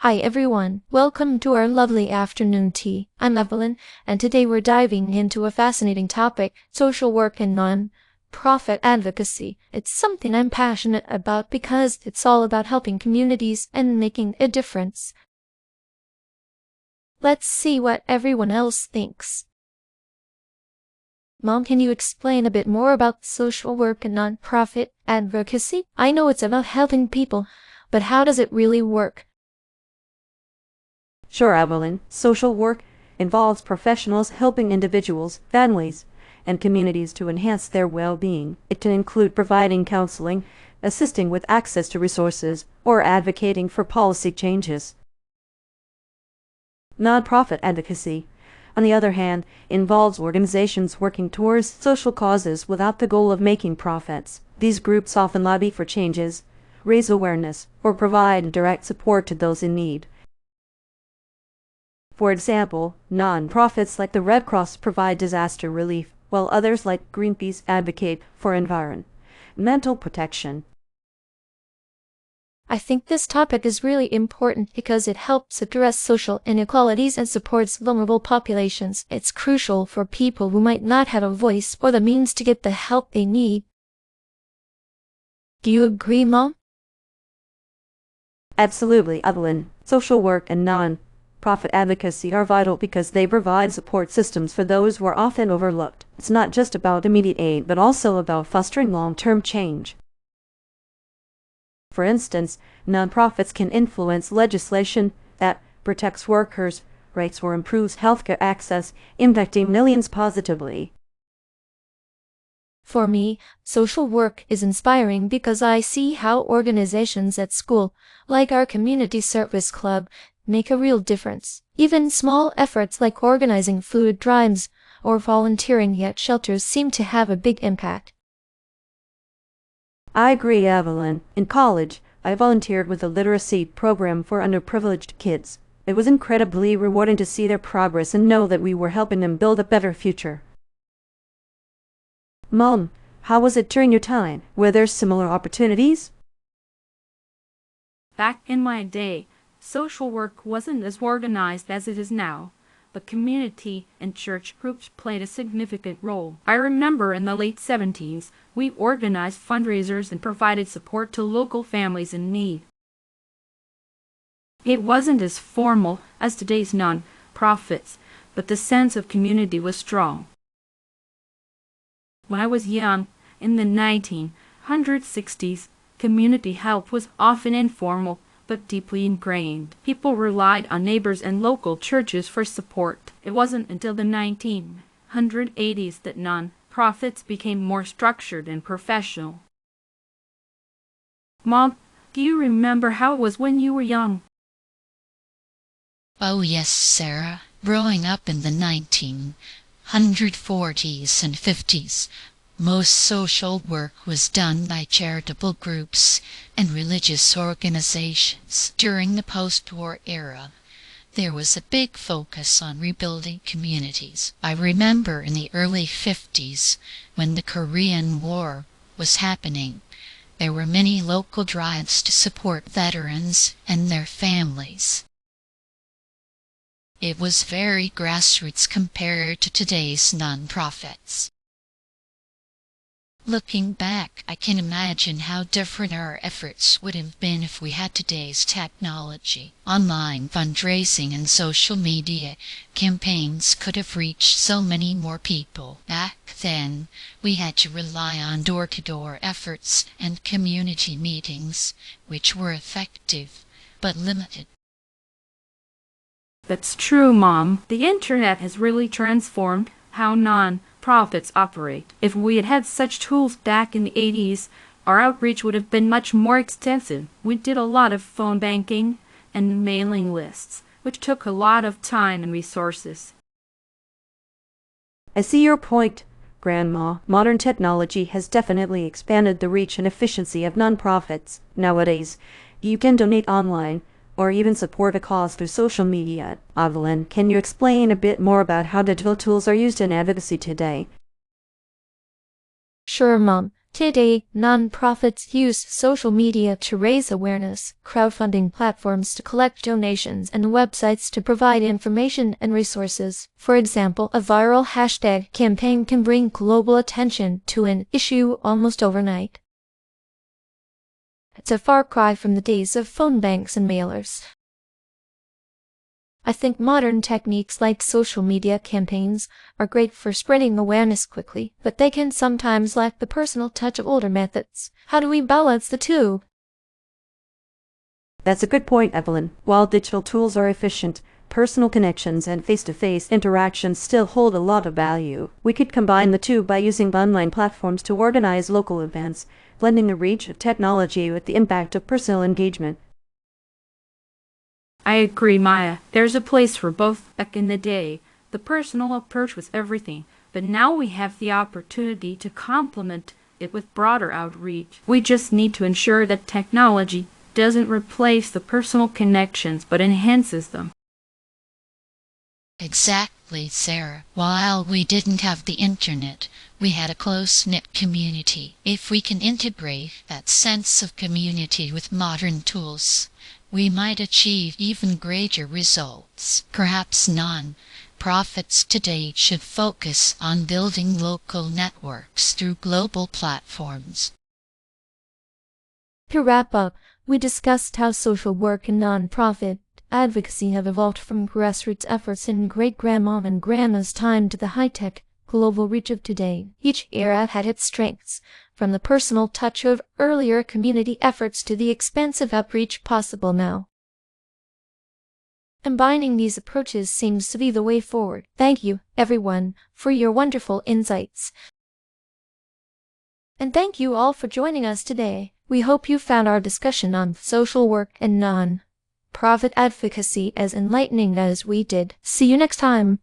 Hi everyone, welcome to our lovely afternoon tea. I'm Evelyn, and today we're diving into a fascinating topic, social work and non-profit advocacy. It's something I'm passionate about because it's all about helping communities and making a difference. Let's see what everyone else thinks. Mom, can you explain a bit more about social work and non-profit advocacy? I know it's about helping people, but how does it really work? Sure, Evelyn. Social work involves professionals helping individuals, families, and communities to enhance their well-being. It can include providing counseling, assisting with access to resources, or advocating for policy changes. Nonprofit advocacy, on the other hand, involves organizations working towards social causes without the goal of making profits. These groups often lobby for changes, raise awareness, or provide direct support to those in need. For example, non-profits like the Red Cross provide disaster relief, while others like Greenpeace advocate for environmental protection. I think this topic is really important because it helps address social inequalities and supports vulnerable populations. It's crucial for people who might not have a voice or the means to get the help they need. Do you agree, Mom? Absolutely, Evelyn. Social work and non-profit advocacy are vital because they provide support systems for those who are often overlooked. It's not just about immediate aid, but also about fostering long-term change. For instance, nonprofits can influence legislation that protects workers' rights or improves healthcare access, impacting millions positively. For me, social work is inspiring because I see how organizations at school, like our community service club, make a real difference. Even small efforts like organizing food drives or volunteering at shelters seem to have a big impact. I agree, Evelyn. In college, I volunteered with a literacy program for underprivileged kids. It was incredibly rewarding to see their progress and know that we were helping them build a better future. Mom, how was it during your time? Were there similar opportunities? Back in my day, social work wasn't as organized as it is now, but community and church groups played a significant role. I remember in the late 70s, we organized fundraisers and provided support to local families in need. It wasn't as formal as today's non-profits, but the sense of community was strong. When I was young, in the 1960s, community help was often informal but deeply ingrained. People relied on neighbors and local churches for support. It wasn't until the 1980s that non-profits became more structured and professional. Mom, do you remember how it was when you were young? Oh yes, Sarah. Growing up in the 1940s and 50s, most social work was done by charitable groups and religious organizations. During the post-war era, there was a big focus on rebuilding communities. I remember in the early 50s, when the Korean War was happening, there were many local drives to support veterans and their families. It was very grassroots compared to today's nonprofits. Looking back, I can imagine how different our efforts would have been if we had today's technology. Online fundraising and social media campaigns could have reached so many more people. Back then, we had to rely on door-to-door efforts and community meetings, which were effective but limited. That's true, Mom. The internet has really transformed how non-profits operate. If we had had such tools back in the 80s, our outreach would have been much more extensive. We did a lot of phone banking and mailing lists, which took a lot of time and resources. I see your point, Grandma. Modern technology has definitely expanded the reach and efficiency of nonprofits. Nowadays, you can donate online or even support a cause through social media. Evelyn, can you explain a bit more about how digital tools are used in advocacy today? Sure, Mom. Today, nonprofits use social media to raise awareness, crowdfunding platforms to collect donations, and websites to provide information and resources. For example, a viral hashtag campaign can bring global attention to an issue almost overnight. It's a far cry from the days of phone banks and mailers. I think modern techniques like social media campaigns are great for spreading awareness quickly, but they can sometimes lack the personal touch of older methods. How do we balance the two? That's a good point, Evelyn. While digital tools are efficient, personal connections and face-to-face interactions still hold a lot of value. We could combine the two by using online platforms to organize local events, blending the reach of technology with the impact of personal engagement. I agree, Maya. There's a place for both. Back in the day, the personal approach was everything, but now we have the opportunity to complement it with broader outreach. We just need to ensure that technology doesn't replace the personal connections, but enhances them. Exactly, Sarah. While we didn't have the internet, we had a close-knit community. If we can integrate that sense of community with modern tools, we might achieve even greater results. Perhaps non-profits today should focus on building local networks through global platforms. To wrap up, we discussed how social work and nonprofit advocacy have evolved from grassroots efforts in great-grandma and grandma's time to the high-tech, global reach of today. Each era had its strengths, from the personal touch of earlier community efforts to the expansive outreach possible now. Combining these approaches seems to be the way forward. Thank you, everyone, for your wonderful insights. And thank you all for joining us today. We hope you found our discussion on social work and non-profit advocacy as enlightening as we did. See you next time.